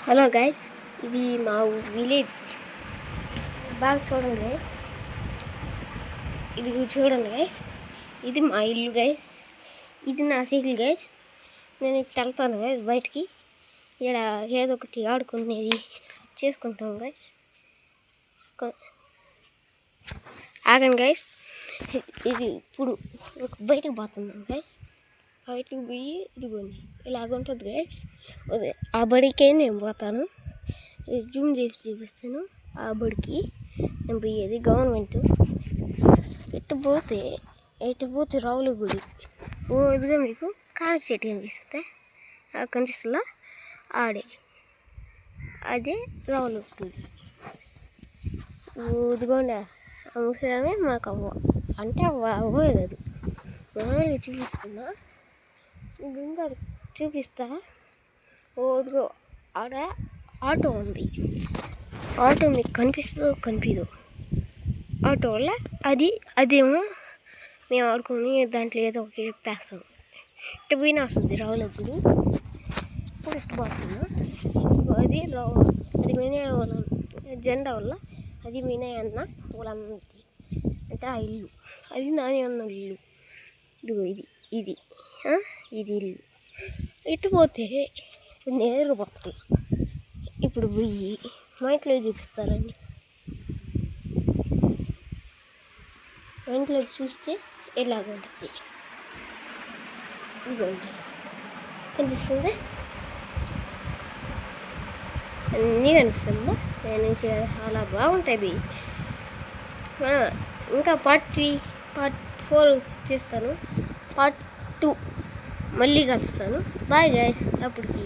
Hello guys, ఇది మా village. బాగా చూడండి గైస్, ఇది చూడండి గైస్, ఇది మా ఇల్లు గైస్, ఇది నా సైకిల్ గైస్. నేను ఇప్పుడు వెళ్తాను గైస్ బయటికి. ఇక్కడ ఏదో ఒకటి ఆడుకునేది చేసుకుంటాం గైస్. ఆగండి గైస్, ఇది ఇప్పుడు బయటకు పోతున్నాం గైస్. బయటకు పోయి ఇదిగోండి ఇలాగుంటుంది గైస్. ఆ బడికే నేను పోతాను, జూమ్ చేసి చూపిస్తాను. ఆ బడికి నేను పోయేది గవర్నమెంట్. ఎట్టుపోతే రావుల గుడి. ఇదిగా మీకు కాకి చెట్టు కనిపిస్తుంది, కనిపిస్తుందా? అదే రావుల గుడి. ఇదిగోండి ముసలామే మాకు అవ్వ, అంటే అవ్వే కాదు, మామూలుగా చూపిస్తున్నా. ఇంకా చూపిస్తా. ఇదిగో ఆడ ఆటో ఉంది. ఆటో మీకు కనిపిస్తుందో కనిపించదు. ఆటో వల్ల అదేమో మేము ఆడుకుని దాంట్లో ఏదో ఒకటి చెప్పేస్తాం. ఇటు పోయినా వస్తుంది రావుల గుడి. ఇప్పుడు ఇష్టపడుతున్నా. అది వినయ జెండా వల్ల అది వినయ అన్న వాళ్ళంది, అంటే ఆ ఇల్లు అది నాని అన్న ఇల్లు. ఇదిగో ఇది ఇల్లు. ఇటు పోతే నేరుగా పోతాను. ఇప్పుడు పోయి మా ఇంట్లో చూపిస్తారండి. మా ఇంట్లో చూస్తే ఎలాగ ఉంటుంది. ఇదిగోండి కనిపిస్తుంది, అన్నీ కనిపిస్తుందా? నేను చాలా బాగుంటుంది. ఇంకా పార్ట్ 3 పార్ట్ 4 చేస్తాను. పార్ట్ 2 మళ్ళీ కలుస్తాను. Bye guys. అప్పటికి